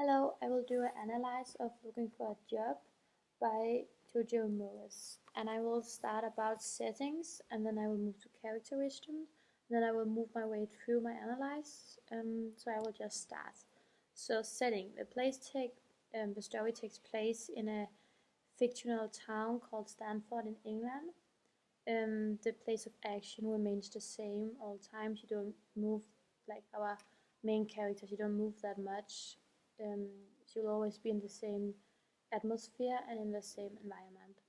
Hello, I will do an analysis of Looking for a Job by Jojo Moyes. And I will start about settings, and then I will move to characteristics, then I will move my way through my analysis. So I will just start. So setting, the story takes place in a fictional town called Stanford in England. The place of action remains the same all the time. You don't move like our main characters. You don't move that much. You'll always be in the same atmosphere and in the same environment.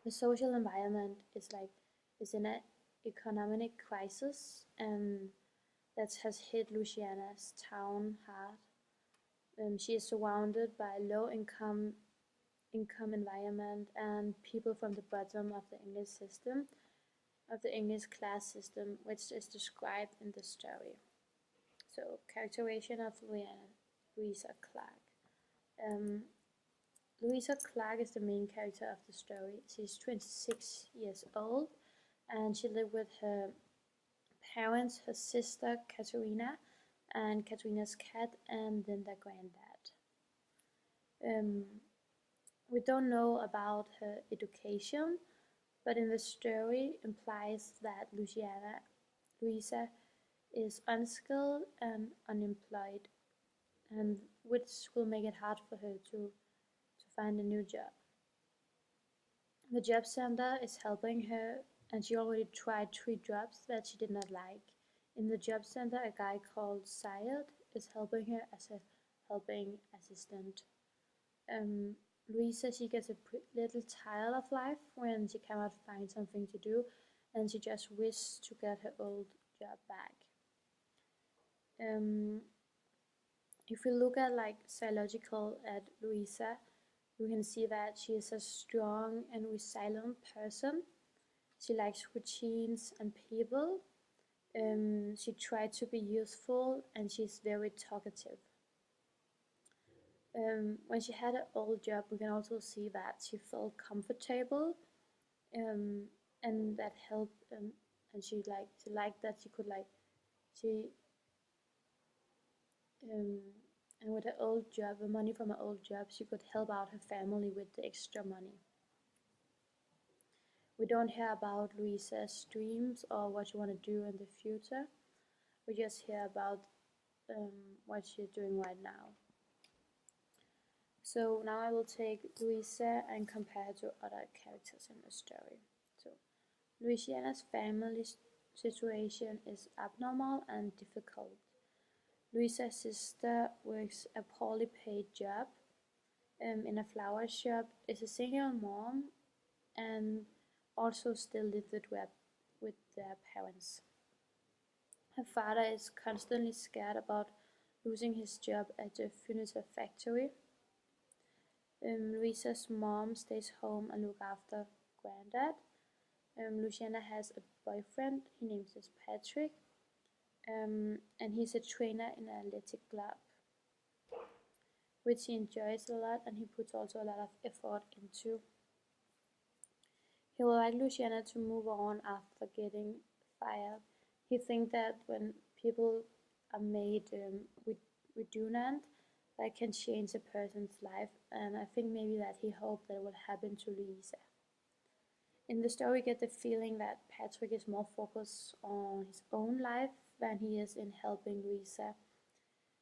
The social environment is in an economic crisis that has hit Louisiana's town hard. She is surrounded by low income environment and people from the bottom of the English class system, which is described in the story. So, characterization of Louisa Clark. Louisa Clark is the main character of the story. She's 26 years old and she lived with her parents, her sister Katerina, and Katerina's cat, and then their granddad. We don't know about her education, but in the story implies that Louisa is unskilled and unemployed, and which will make it hard for her to find a new job. The job center is helping her, and she already tried 3 jobs that she did not like. In the job center, a guy called Syed is helping her as a helping assistant. Louisa, she gets a little tired of life when she cannot find something to do, and she just wishes to get her old job back. If we look at psychological at Louisa, you can see that she is a strong and resilient person. She likes routines and people. She tried to be useful, and she's very talkative. When she had an old job, we can also see that she felt comfortable, and that helped. And she liked that she could she and with her old job, the money from her old job, she could help out her family with the extra money. We don't hear about Louisa's dreams or what she want to do in the future. We just hear about what she's doing right now. So now I will take Louisa and compare to other characters in the story. So Louisiana's family situation is abnormal and difficult. Louisa's sister works a poorly paid job in a flower shop, is a single mom, and also still lives with their parents. Her father is constantly scared about losing his job at the furniture factory. Louisa's mom stays home and looks after granddad. Luciana has a boyfriend, he names his Patrick, and he's a trainer in an athletic club, which he enjoys a lot and he puts also a lot of effort into. He would like Luciana to move on after getting fired. He thinks that when people are made redundant, that can change a person's life, and I think maybe that he hoped that would happen to Louisa. In the story, we get the feeling that Patrick is more focused on his own life than he is in helping Louisa.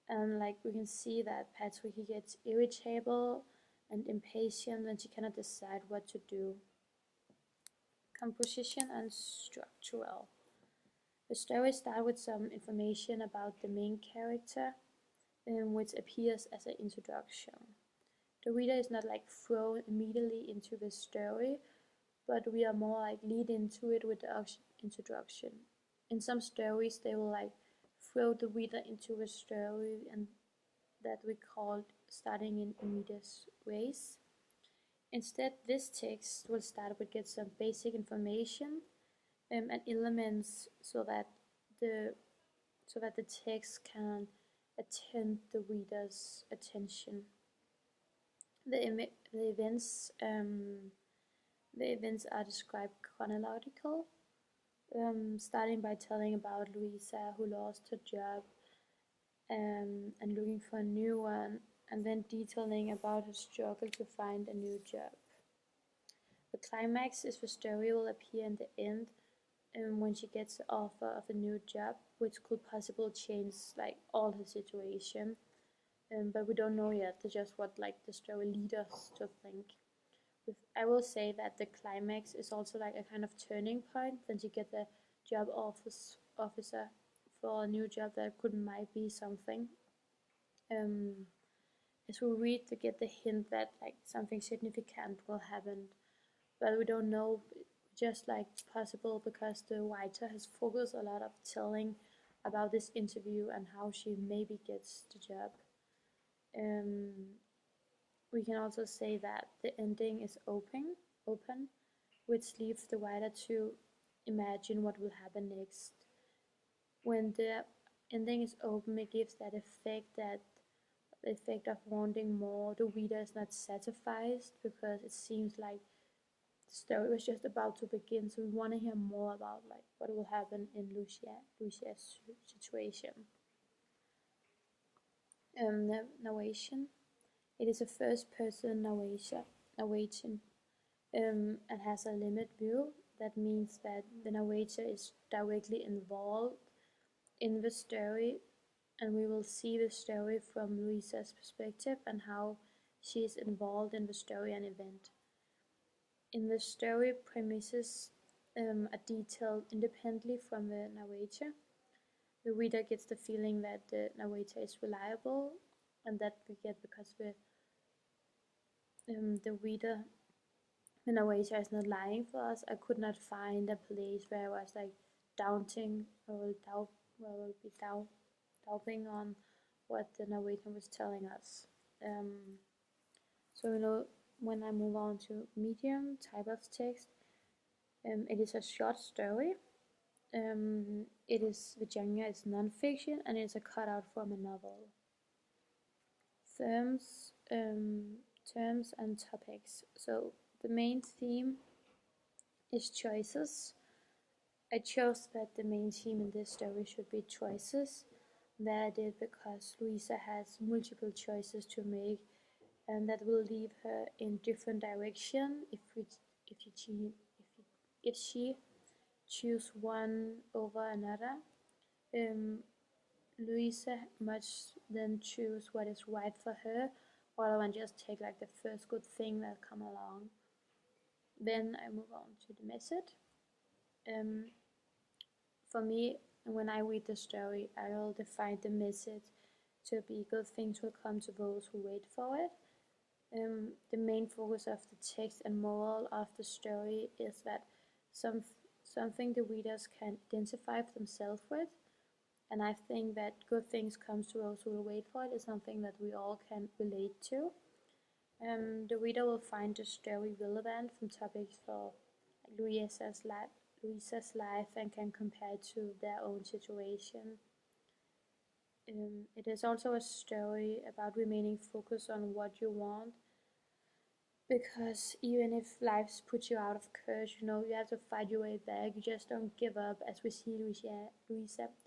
And we can see that Patrick, he gets irritable and impatient when she cannot decide what to do. Composition and structural. The story starts with some information about the main character, which appears as an introduction. The reader is not thrown immediately into the story, but we are more lead into it with the introduction. In some stories, they will throw the reader into the story, and that we call starting in immediate ways. Instead, this text will start with get some basic information and elements so that the text can attend the reader's attention. The events are described chronological, starting by telling about Louisa who lost her job and looking for a new one, and then detailing about her struggle to find a new job. The climax is the story will appear in the end, when she gets the offer of a new job, which could possibly change like all her situation. But we don't know yet. That's just what like the story leads us to think. I will say that the climax is also like a kind of turning point. Then she get the job officer for a new job that might be something. As we read, we get the hint that like something significant will happen, but we don't know. Just like possible because the writer has focused a lot of telling about this interview and how she maybe gets the job. We can also say that the ending is open, which leaves the writer to imagine what will happen next. When the ending is open, it gives that effect the effect of wanting more. The reader is not satisfied because it seems like the story was just about to begin, so we want to hear more about like what will happen in Lucia's situation. Narration. It is a first-person narration, and has a limit view. That means that the narrator is directly involved in the story, and we will see the story from Louisa's perspective and how she is involved in the story and event. In the story, premises are detailed independently from the narrator. The reader gets the feeling that the narrator is reliable, and that we get because the narrator is not lying for us. I could not find a place where I was like doubting or doubting on what the narrator was telling us. So when I move on to medium type of text, it is a short story. The genre is non-fiction, and it's a cutout from a novel. Terms and topics. So the main theme is choices. I chose that the main theme in this story should be choices. That I did because Louisa has multiple choices to make, and that will lead her in different direction if she choose one over another. Louisa must then choose what is right for her, rather than just take like the first good thing that come along. Then I move on to the message. For me, when I read the story, I will define the message to be good things will come to those who wait for it. The main focus of the text and moral of the story is that something the readers can identify themselves with, and I think that good things come to those who will wait for it is something that we all can relate to. The reader will find the story relevant from topics for Louisa's life and can compare it to their own situation. It is also a story about remaining focused on what you want, because even if life puts you out of course, you have to fight your way back. You just don't give up, as we see Louisa.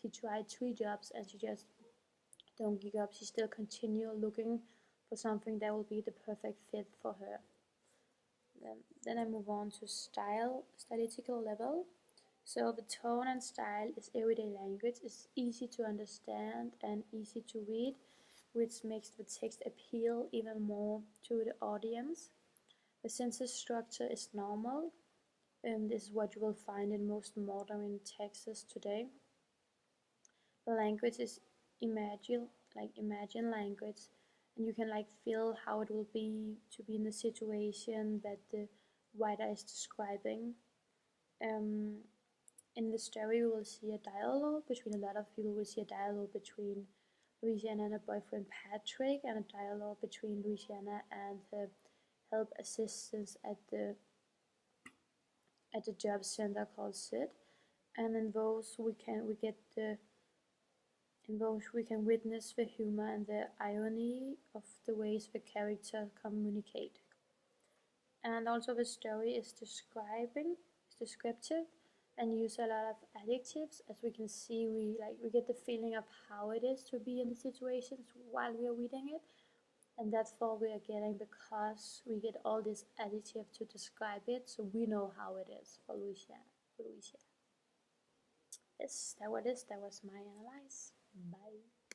She tried 3 jobs and she just don't give up. She still continue looking for something that will be the perfect fit for her. Then I move on to stylistical level. So the tone and style is everyday language. It's easy to understand and easy to read, which makes the text appeal even more to the audience. The sentence structure is normal, and this is what you will find in most modern texts today. The language is imagine language, and you can like feel how it will be to be in the situation that the writer is describing. In the story, we will see a dialogue between a lot of people. We'll see a dialogue between Louisiana and her boyfriend Patrick, and a dialogue between Louisiana and her help assistants at the job center called Sid. And in those we can witness the humor and the irony of the ways the characters communicate. And also the story is descriptive, and use a lot of adjectives. As we can see, we get the feeling of how it is to be in the situations while we are reading it, and that's all we are getting because we get all this adjective to describe it, so we know how it is for Lucia. Yes, that was my analyze. Bye.